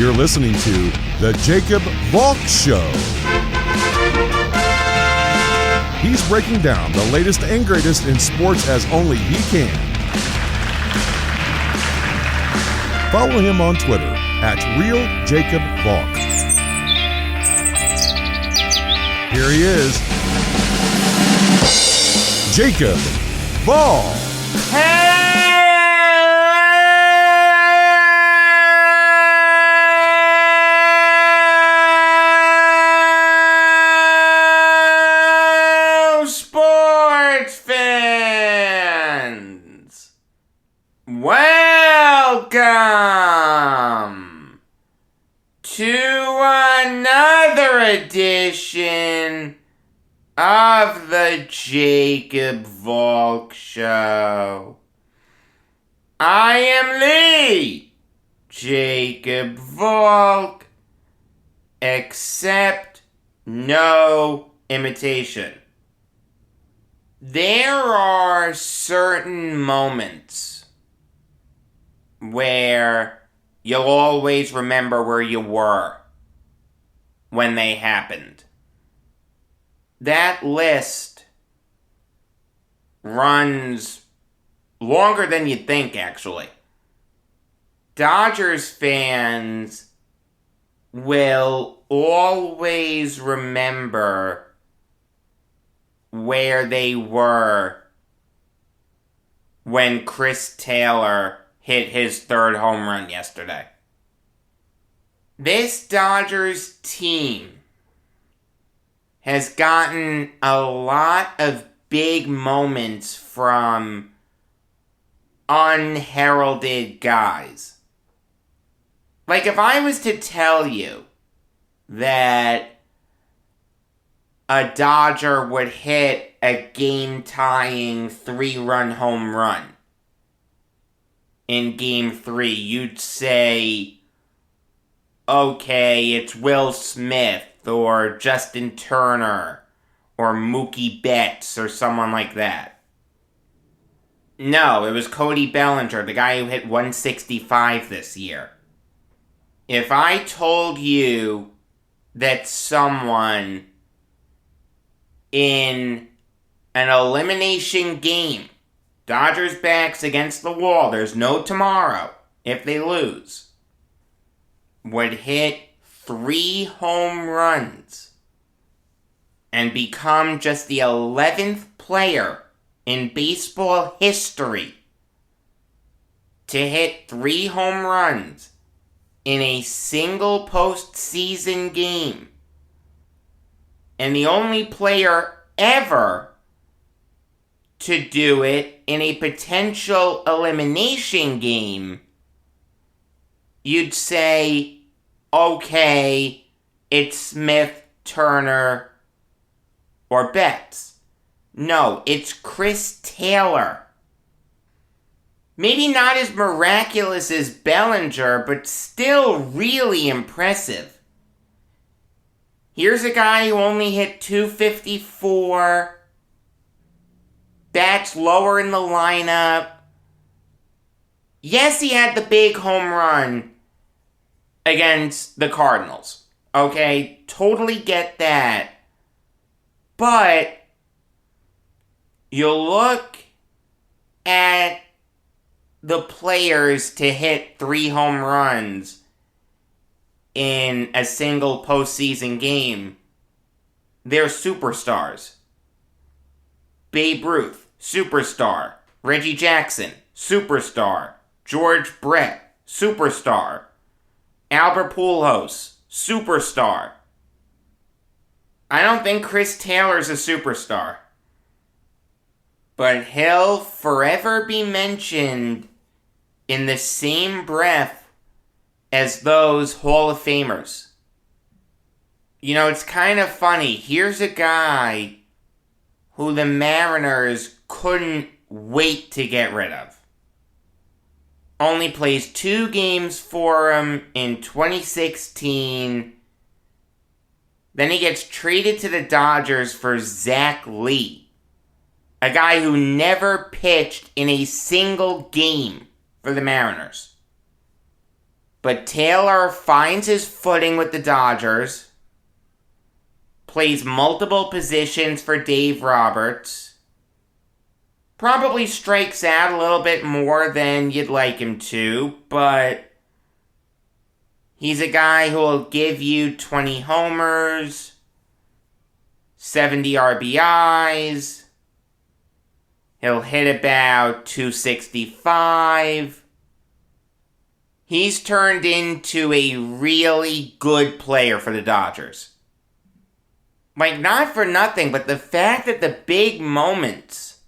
You're listening to The Jacob Valk Show. He's breaking down the latest and greatest in sports as only he can. Follow him on Twitter at RealJacobValk. Here he is, Jacob Valk. Hello, sports fans. Welcome to another edition of the Jacob Valk Show. I am Lee Jacob Valk, except no imitation. There are certain moments where you'll always remember where you were when they happened. That list runs longer than you'd think, actually. Dodgers fans will always remember where they were when Chris Taylor hit his third home run yesterday. This Dodgers team has gotten a lot of big moments from unheralded guys. Like, if I was to tell you that a Dodger would hit a game-tying 3-run home run in Game 3, you'd say, okay, it's Will Smith or Justin Turner or Mookie Betts or someone like that. No, it was Cody Bellinger, the guy who hit 165 this year. If I told you that someone in an elimination game, Dodgers backs against the wall, there's no tomorrow if they lose, would hit 3 home runs and become just the 11th player in baseball history to hit 3 home runs in a single postseason game, and the only player ever to do it in a potential elimination game, you'd say, okay, it's Smith, Turner, or Betts. No, it's Chris Taylor. Maybe not as miraculous as Bellinger, but still really impressive. Here's a guy who only hit 254, bats lower in the lineup. Yes, he had the big home run against the Cardinals. Okay, totally get that. But you look at the players to hit 3 home runs in a single postseason game, they're superstars. Babe Ruth, superstar. Reggie Jackson, superstar. George Brett, superstar. Albert Pujols, superstar. I don't think Chris Taylor's a superstar, but he'll forever be mentioned in the same breath as those Hall of Famers. You know, it's kind of funny. Here's a guy who the Mariners couldn't wait to get rid of. Only plays 2 games for him in 2016. Then he gets traded to the Dodgers for Zach Lee, a guy who never pitched in a single game for the Mariners. But Taylor finds his footing with the Dodgers, plays multiple positions for Dave Roberts, probably strikes out a little bit more than you'd like him to, but he's a guy who will give you 20 homers, 70 RBIs, he'll hit about 265. He's turned into a really good player for the Dodgers. Like, not for nothing, but the fact that the big moments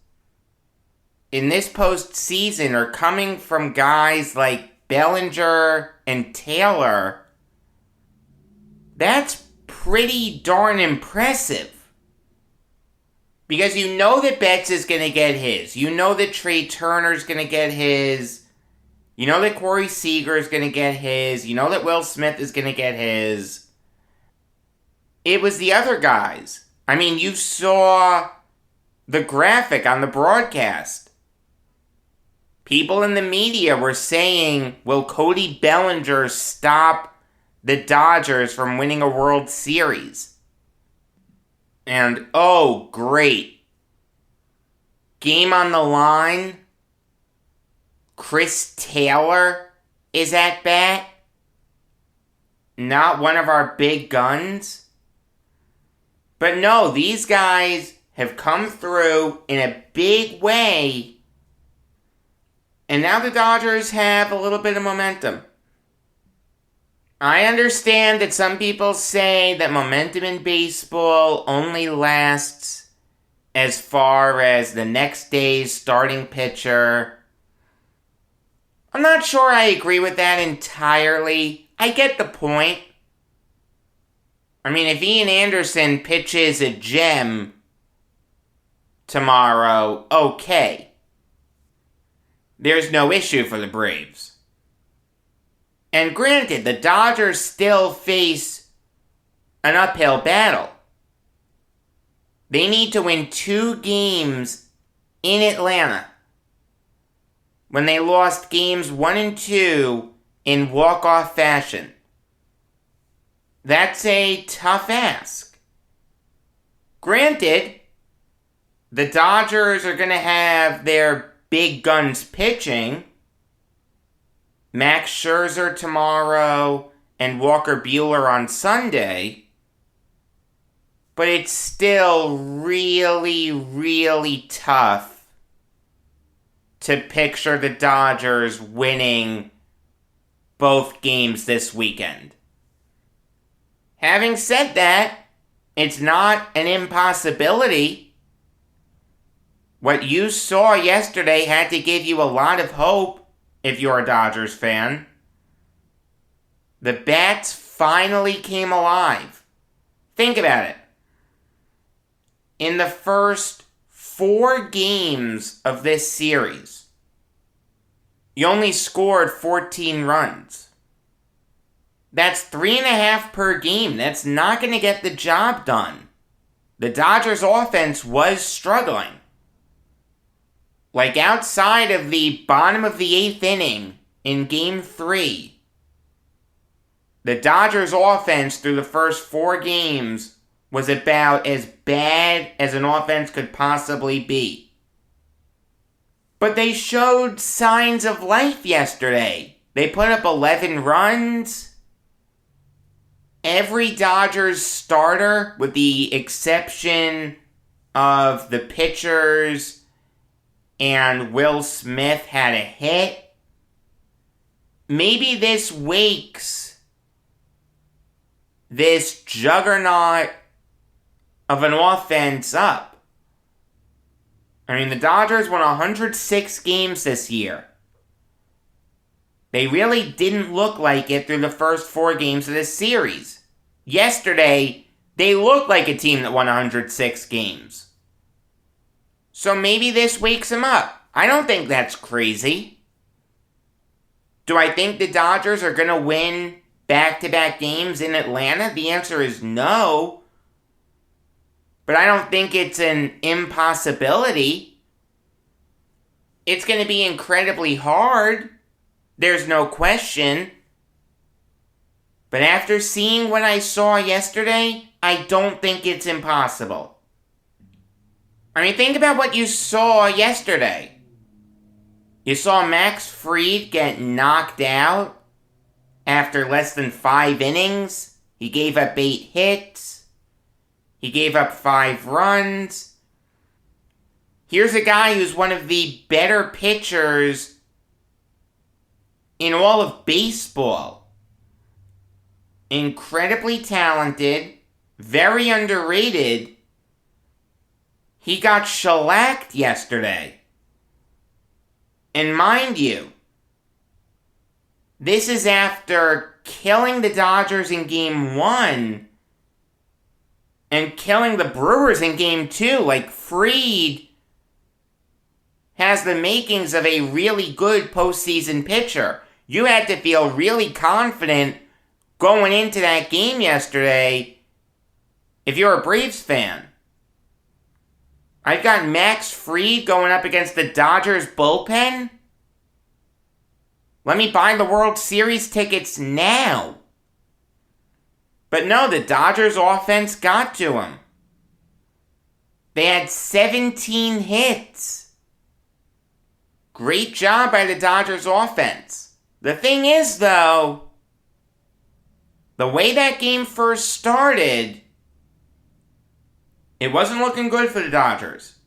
in this postseason are coming from guys like Bellinger and Taylor, that's pretty darn impressive. Because you know that Betts is going to get his. You know that Trey Turner's going to get his. You know that Corey Seager is going to get his. You know that Will Smith is going to get his. It was the other guys. I mean, you saw the graphic on the broadcast. People in the media were saying, will Cody Bellinger stop the Dodgers from winning a World Series? And, oh, great. Game on the line. Chris Taylor is at bat. Not one of our big guns. But no, these guys have come through in a big way. And now the Dodgers have a little bit of momentum. I understand that some people say that momentum in baseball only lasts as far as the next day's starting pitcher. I'm not sure I agree with that entirely. I get the point. I mean, if Ian Anderson pitches a gem tomorrow, okay. There's no issue for the Braves. And granted, the Dodgers still face an uphill battle. They need to win 2 games in Atlanta, when they lost games 1 and 2 in walk-off fashion. That's a tough ask. Granted, the Dodgers are going to have their big guns pitching. Max Scherzer tomorrow and Walker Buehler on Sunday. But it's still really, really tough to picture the Dodgers winning both games this weekend. Having said that, it's not an impossibility. What you saw yesterday had to give you a lot of hope if you're a Dodgers fan. The bats finally came alive. Think about it. In the first 4 games of this series, you only scored 14 runs. That's 3.5 per game. That's not going to get the job done. The Dodgers offense was struggling. Like outside of the bottom of the 8th inning in Game 3, the Dodgers offense through the first 4 games was about as bad as an offense could possibly be. But they showed signs of life yesterday. They put up 11 runs. Every Dodgers starter, with the exception of the pitchers and Will Smith, had a hit. Maybe this wakes this juggernaut of an offense up. I mean, the Dodgers won 106 games this year. They really didn't look like it through the first 4 games of this series. Yesterday, they looked like a team that won 106 games. So maybe this wakes them up. I don't think that's crazy. Do I think the Dodgers are going to win back-to-back games in Atlanta? The answer is no. But I don't think it's an impossibility. It's going to be incredibly hard. There's no question. But after seeing what I saw yesterday, I don't think it's impossible. I mean, think about what you saw yesterday. You saw Max Fried get knocked out after less than 5 innings. He gave up 8 hits. He gave up 5 runs. Here's a guy who's one of the better pitchers in all of baseball. Incredibly talented, very underrated. He got shellacked yesterday. And mind you, this is after killing the Dodgers in Game 1 and killing the Brewers in Game 2. Like, Fried has the makings of a really good postseason pitcher. You had to feel really confident going into that game yesterday if you're a Braves fan. I've got Max Fried going up against the Dodgers bullpen. Let me buy the World Series tickets now. But no, the Dodgers offense got to him. They had 17 hits. Great job by the Dodgers offense. The thing is, though, the way that game first started, it wasn't looking good for the Dodgers.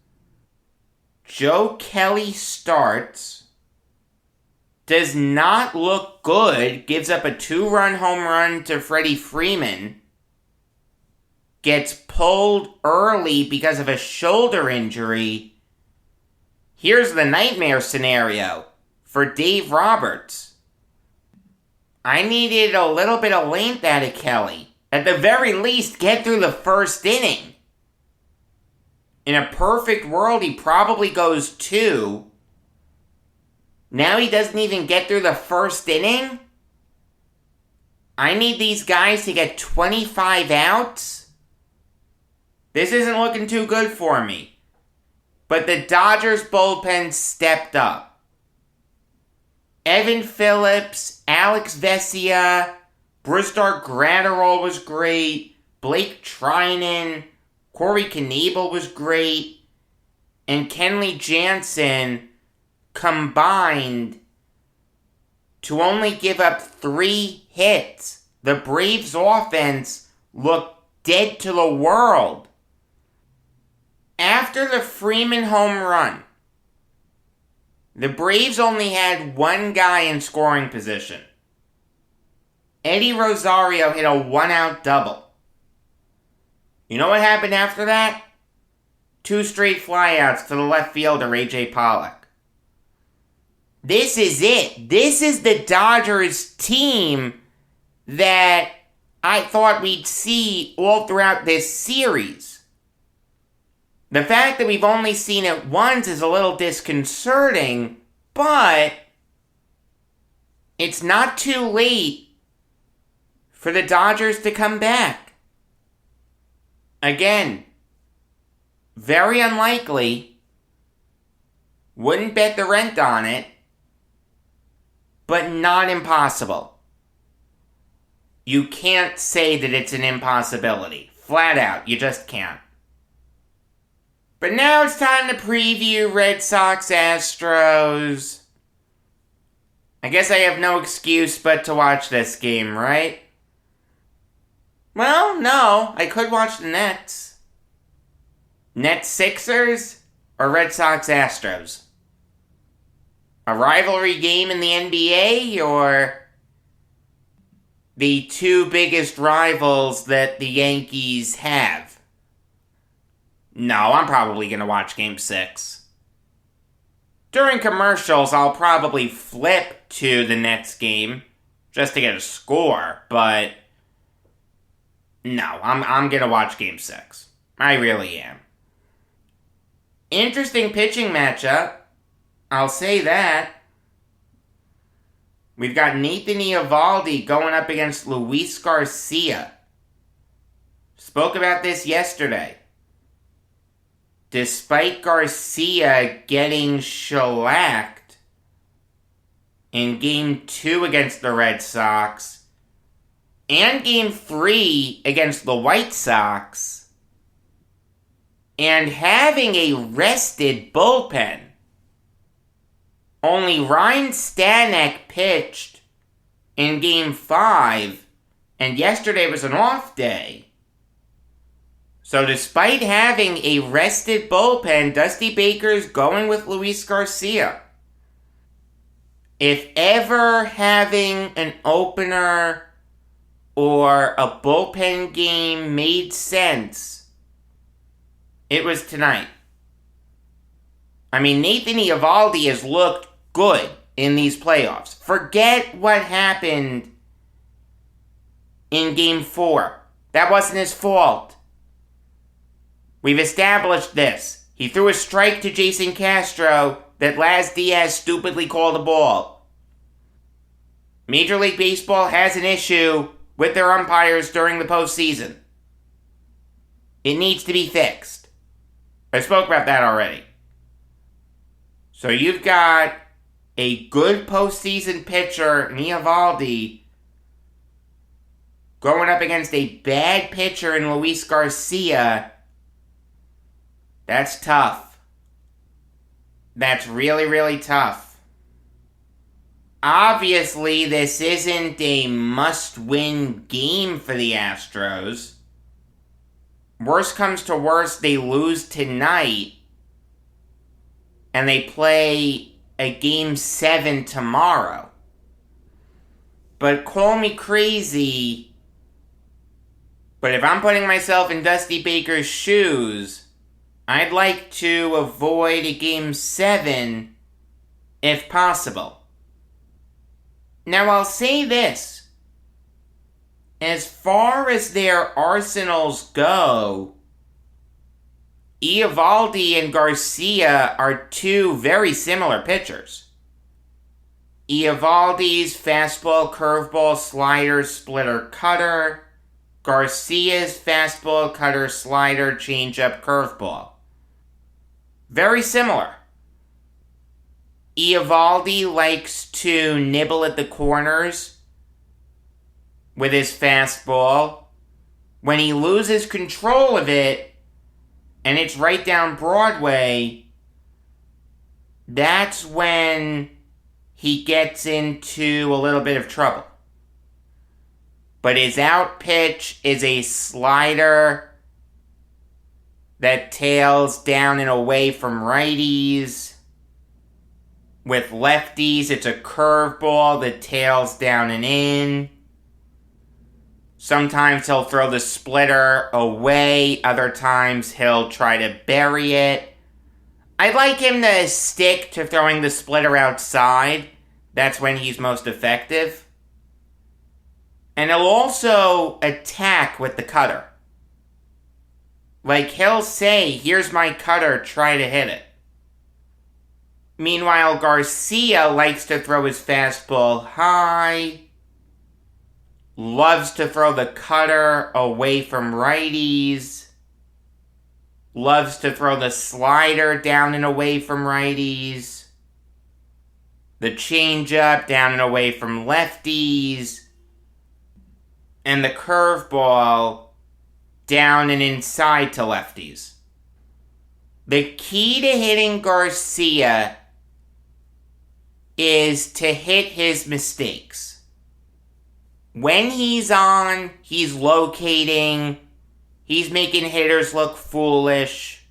Joe Kelly starts, does not look good, gives up a 2-run home run to Freddie Freeman, gets pulled early because of a shoulder injury. Here's the nightmare scenario for Dave Roberts. I needed a little bit of length out of Kelly. At the very least, get through the first inning. In a perfect world, he probably goes 2. Now he doesn't even get through the first inning? I need these guys to get 25 outs? This isn't looking too good for me. But the Dodgers bullpen stepped up. Evan Phillips, Alex Vesia, Brusdar Graterol was great, Blake Trinan, Corey Knebel was great, and Kenley Jansen combined to only give up 3 hits. The Braves offense looked dead to the world. After the Freeman home run, the Braves only had 1 guy in scoring position. Eddie Rosario hit a 1-out double. You know what happened after that? 2 straight flyouts to the left fielder, A.J. Pollock. This is it. This is the Dodgers team that I thought we'd see all throughout this series. The fact that we've only seen it once is a little disconcerting, but it's not too late for the Dodgers to come back. Again, very unlikely. Wouldn't bet the rent on it, but not impossible. You can't say that it's an impossibility. Flat out, you just can't. But now it's time to preview Red Sox Astros. I guess I have no excuse but to watch this game, right? Well, no, I could watch the Nets. Nets Sixers or Red Sox Astros? A rivalry game in the NBA or the 2 biggest rivals that the Yankees have? No, I'm probably going to watch Game 6. During commercials, I'll probably flip to the Nets game just to get a score, but no, I'm going to watch Game 6. I really am. Interesting pitching matchup. I'll say that. We've got Nathan Eovaldi going up against Luis Garcia. Spoke about this yesterday. Despite Garcia getting shellacked in Game 2 against the Red Sox, and Game 3 against the White Sox, and having a rested bullpen. Only Ryan Stanek pitched in Game 5, and yesterday was an off day. So despite having a rested bullpen, Dusty Baker's going with Luis Garcia. If ever having an opener or a bullpen game made sense, it was tonight. I mean, Nathan Eovaldi has looked good in these playoffs. Forget what happened in Game 4. That wasn't his fault. We've established this. He threw a strike to Jason Castro that Laz Diaz stupidly called a ball. Major League Baseball has an issue with their umpires during the postseason. It needs to be fixed. I spoke about that already. So you've got a good postseason pitcher, Eovaldi, going up against a bad pitcher in Luis Garcia. That's tough. That's really, really tough. Obviously, this isn't a must-win game for the Astros. Worst comes to worst, they lose tonight, and they play a Game 7 tomorrow. But call me crazy, but if I'm putting myself in Dusty Baker's shoes, I'd like to avoid a Game 7 if possible. Now I'll say this. As far as their arsenals go, Eovaldi and Garcia are two very similar pitchers. Eovaldi's fastball, curveball, slider, splitter, cutter. Garcia's fastball, cutter, slider, changeup, curveball. Very similar. Eovaldi likes to nibble at the corners with his fastball. When he loses control of it, and it's right down Broadway, that's when he gets into a little bit of trouble. But his out pitch is a slider that tails down and away from righties. With lefties, it's a curveball that tails down and in. Sometimes he'll throw the splitter away. Other times he'll try to bury it. I'd like him to stick to throwing the splitter outside. That's when he's most effective. And he'll also attack with the cutter. Like he'll say, here's my cutter, try to hit it. Meanwhile, Garcia likes to throw his fastball high. Loves to throw the cutter away from righties. Loves to throw the slider down and away from righties. The changeup down and away from lefties. And the curveball down and inside to lefties. The key to hitting Garcia is to hit his mistakes. When he's on, he's locating, he's making hitters look foolish,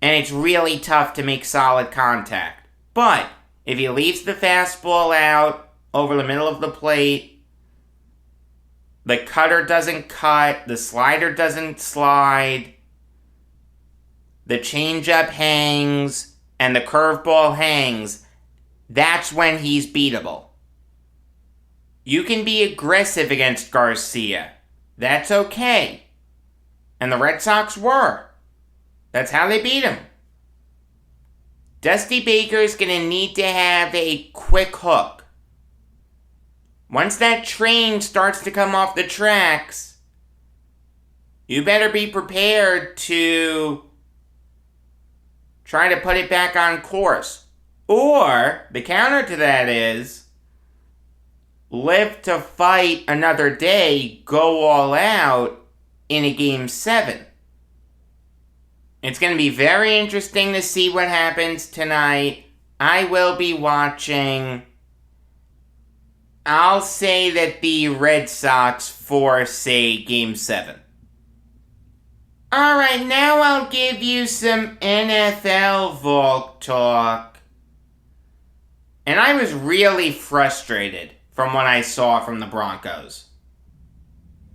and it's really tough to make solid contact. But if he leaves the fastball out over the middle of the plate, the cutter doesn't cut, the slider doesn't slide, the changeup hangs, and the curveball hangs, that's when he's beatable. You can be aggressive against Garcia. That's okay. And the Red Sox were. That's how they beat him. Dusty Baker's going to need to have a quick hook. Once that train starts to come off the tracks, you better be prepared to try to put it back on course. Or, the counter to that is, live to fight another day, go all out in a Game 7. It's going to be very interesting to see what happens tonight. I will be watching. I'll say that the Red Sox force a Game 7. Alright, now I'll give you some NFL Valk talk. And I was really frustrated from what I saw from the Broncos.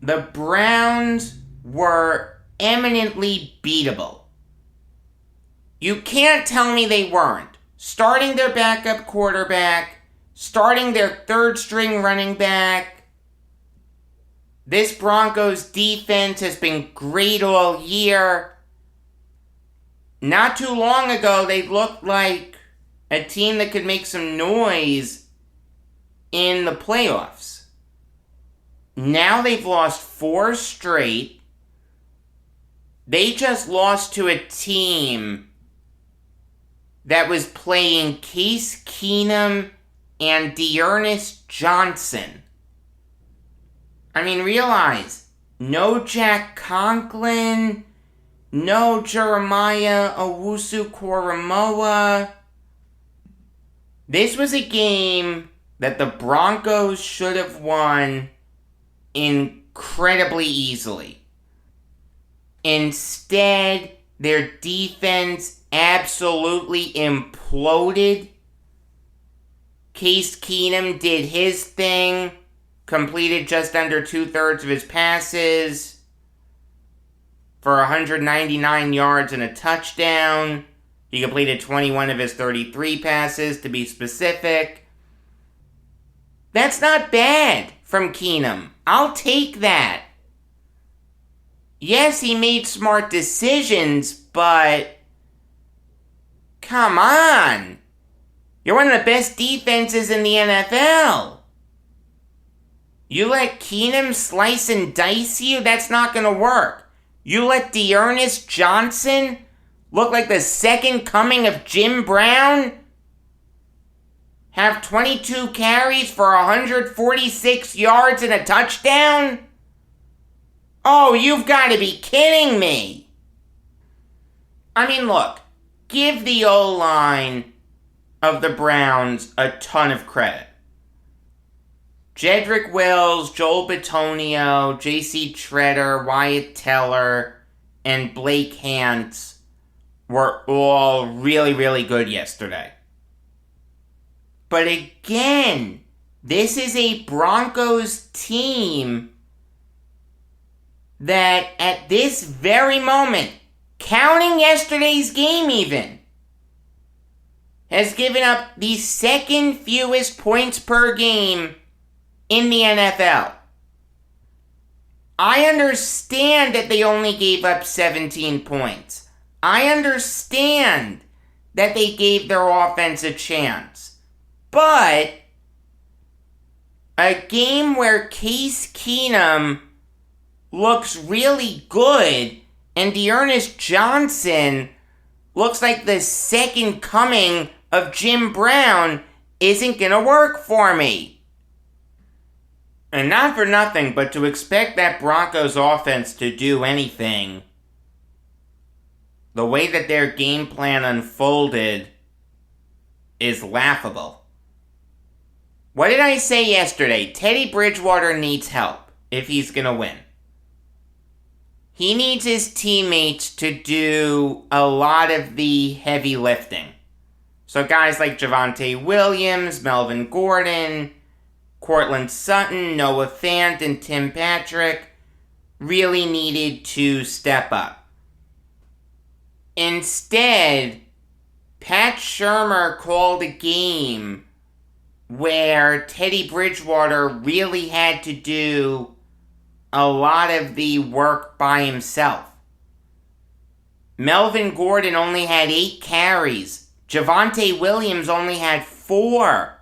The Browns were eminently beatable. You can't tell me they weren't. Starting their backup quarterback, starting their third-string running back. This Broncos defense has been great all year. Not too long ago, they looked like a team that could make some noise in the playoffs. Now they've lost 4 straight. They just lost to a team that was playing Case Keenum and D'Ernest Johnson. I mean, realize, no Jack Conklin, no Jeremiah Owusu-Koramoah. This was a game that the Broncos should have won incredibly easily. Instead, their defense absolutely imploded. Case Keenum did his thing, completed just under 2/3 of his passes for 199 yards and a touchdown. He completed 21 of his 33 passes, to be specific. That's not bad from Keenum. I'll take that. Yes, he made smart decisions, but come on. You're one of the best defenses in the NFL. You let Keenum slice and dice you? That's not going to work. You let D'Ernest Johnson look like the second coming of Jim Brown? Have 22 carries for 146 yards and a touchdown? Oh, you've got to be kidding me. I mean, look, give the O-line of the Browns a ton of credit. Jedrick Wills, Joel Bitonio, J.C. Treader, Wyatt Teller, and Blake Hance were all really, really good yesterday. But again, this is a Broncos team that at this very moment, counting yesterday's game even, has given up the second fewest points per game in the NFL. I understand that they only gave up 17 points. I understand that they gave their offense a chance. But a game where Case Keenum looks really good and D'Ernest Johnson looks like the second coming of Jim Brown isn't going to work for me. And not for nothing, but to expect that Broncos offense to do anything, the way that their game plan unfolded is laughable. What did I say yesterday? Teddy Bridgewater needs help if he's going to win. He needs his teammates to do a lot of the heavy lifting. So guys like Javonte Williams, Melvin Gordon, Courtland Sutton, Noah Fant, and Tim Patrick really needed to step up. Instead, Pat Shurmur called a game where Teddy Bridgewater really had to do a lot of the work by himself. Melvin Gordon only had 8 carries. Javonte Williams only had 4.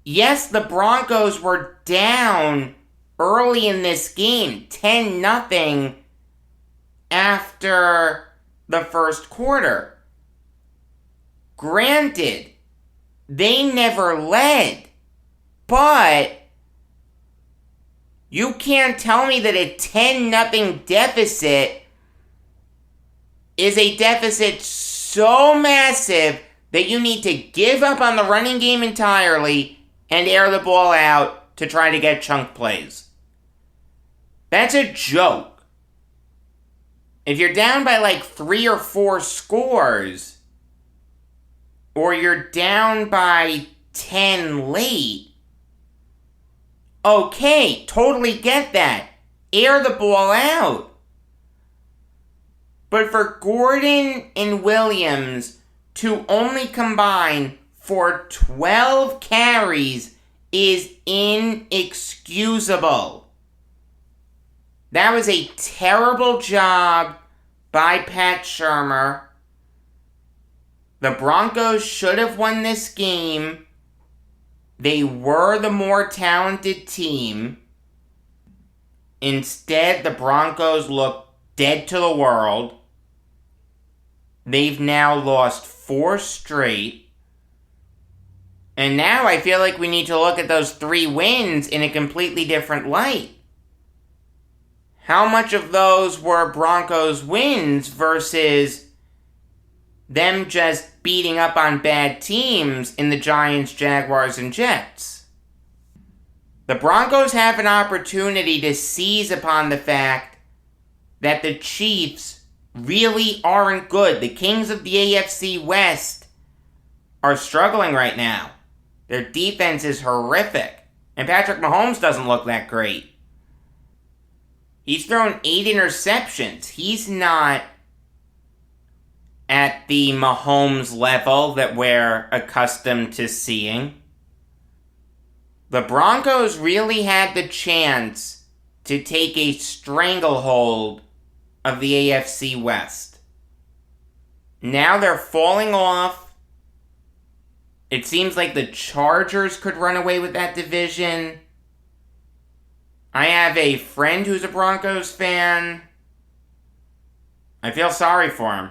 Yes, the Broncos were down early in this game, 10-0 after the first quarter. Granted, they never led. But you can't tell me that a 10-0 deficit is a deficit so massive that you need to give up on the running game entirely and air the ball out to try to get chunk plays. That's a joke. If you're down by like 3 or 4 scores, or you're down by 10 late, okay, totally get that. Air the ball out. But for Gordon and Williams to only combine for 12 carries is inexcusable. That was a terrible job by Pat Shurmur. The Broncos should have won this game. They were the more talented team. Instead, the Broncos look dead to the world. They've now lost 4 straight. And now I feel like we need to look at those 3 wins in a completely different light. How much of those were Broncos wins versus them just beating up on bad teams in the Giants, Jaguars, and Jets? The Broncos have an opportunity to seize upon the fact that the Chiefs really aren't good. The Kings of the AFC West are struggling right now. Their defense is horrific. And Patrick Mahomes doesn't look that great. He's thrown 8 interceptions. He's not at the Mahomes level that we're accustomed to seeing. The Broncos really had the chance to take a stranglehold of the AFC West. Now they're falling off. It seems like the Chargers could run away with that division. I have a friend who's a Broncos fan. I feel sorry for him.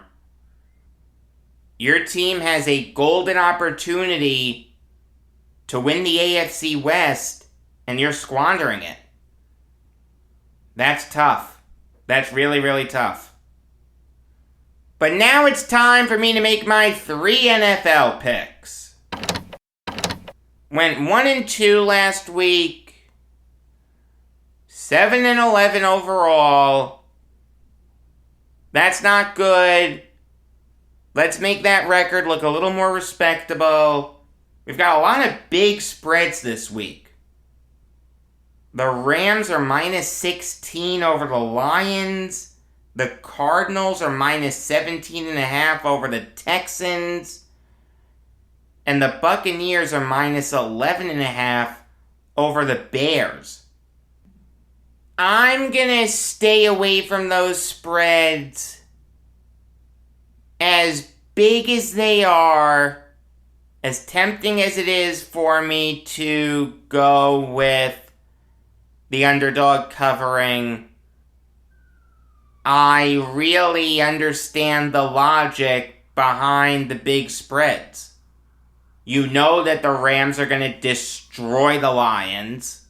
Your team has a golden opportunity to win the AFC West, and you're squandering it. That's tough. That's really, really tough. But now it's time for me to make my 3 NFL picks. Went 1-2 last week. 7-11 overall. That's not good. Let's make that record look a little more respectable. We've got a lot of big spreads this week. The Rams are -16 over the Lions. The Cardinals are -17.5 over the Texans. And the Buccaneers are -11.5 over the Bears. I'm gonna stay away from those spreads. As big as they are, as tempting as it is for me to go with the underdog covering, I really understand the logic behind the big spreads. You know that the Rams are going to destroy the Lions.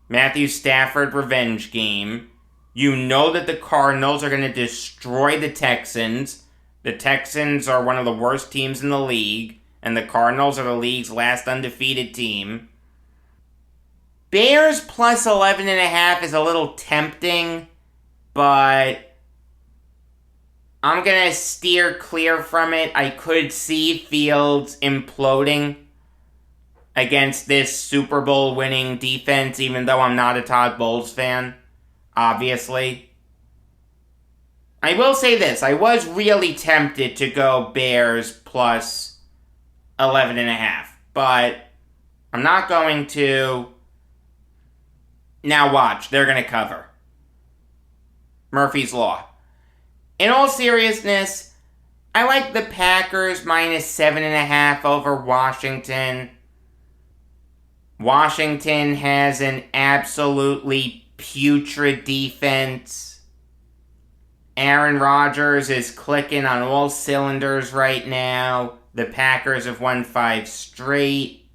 Matthew Stafford revenge game. You know that the Cardinals are going to destroy the Texans. The Texans are one of the worst teams in the league, and the Cardinals are the league's last undefeated team. Bears plus 11.5 is a little tempting, but I'm going to steer clear from it. I could see Fields imploding against this Super Bowl winning defense, even though I'm not a Todd Bowles fan, obviously. I will say this, I was really tempted to go Bears plus 11.5, but I'm not going to. Now watch, they're going to cover. Murphy's Law. In all seriousness, I like the Packers -7.5 over Washington. Washington has an absolutely putrid defense. Aaron Rodgers is clicking on all cylinders right now. The Packers have won 5 straight.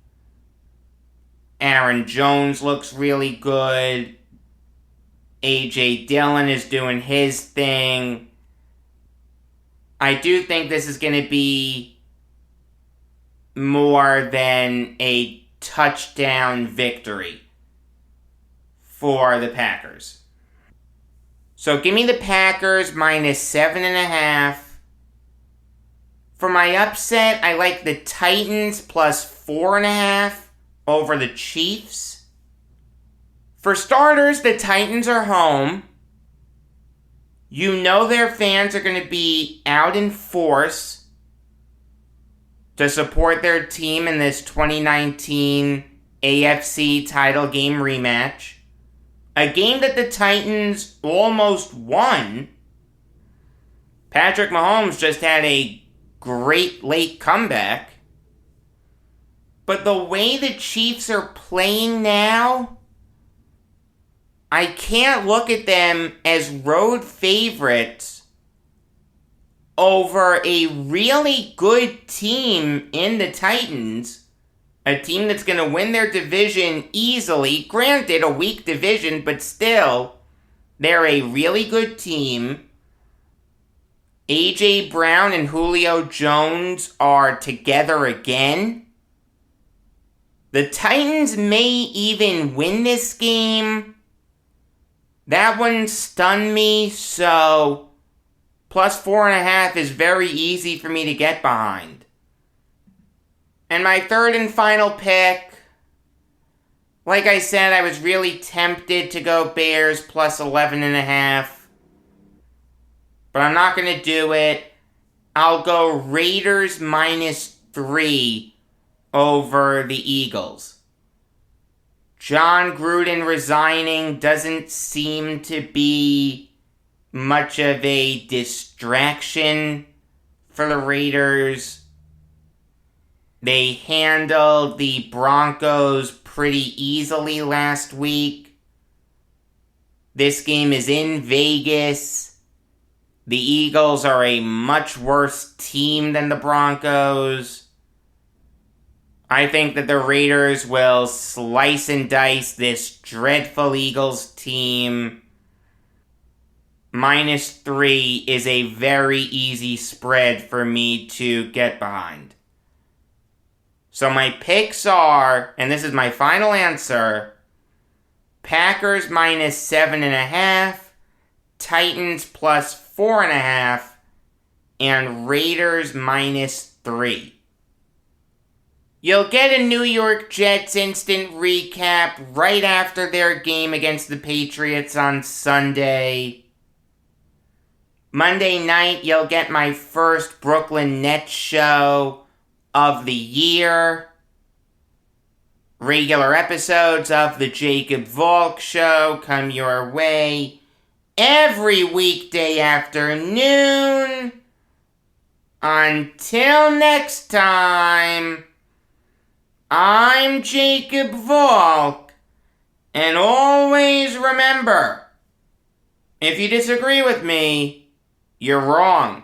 Aaron Jones looks really good. A.J. Dillon is doing his thing. I do think this is going to be more than a touchdown victory for the Packers. So give me the Packers minus 7.5. For my upset, I like the Titans plus 4.5 over the Chiefs. For starters, the Titans are home. You know their fans are going to be out in force to support their team in this 2019 AFC title game rematch. A game that the Titans almost won. Patrick Mahomes just had a great late comeback. But the way the Chiefs are playing now, I can't look at them as road favorites over a really good team in the Titans. A team that's going to win their division easily. Granted, a weak division, but still, they're a really good team. A.J. Brown and Julio Jones are together again. The Titans may even win this game. That one stunned me, so plus 4.5 is very easy for me to get behind. And my third and final pick, like I said, I was really tempted to go Bears plus 11.5. But I'm not going to do it. I'll go Raiders minus 3 over the Eagles. John Gruden resigning doesn't seem to be much of a distraction for the Raiders. They handled the Broncos pretty easily last week. This game is in Vegas. The Eagles are a much worse team than the Broncos. I think that the Raiders will slice and dice this dreadful Eagles team. Minus 3 is a very easy spread for me to get behind. So my picks are, and this is my final answer, Packers minus 7.5, Titans plus 4.5, and Raiders minus 3. You'll get a New York Jets instant recap right after their game against the Patriots on Sunday. Monday night, you'll get my first Brooklyn Nets show of the year. Regular episodes of the Jacob Valk Show come your way every weekday afternoon. Until next time, I'm Jacob Valk, and always remember, if you disagree with me, you're wrong.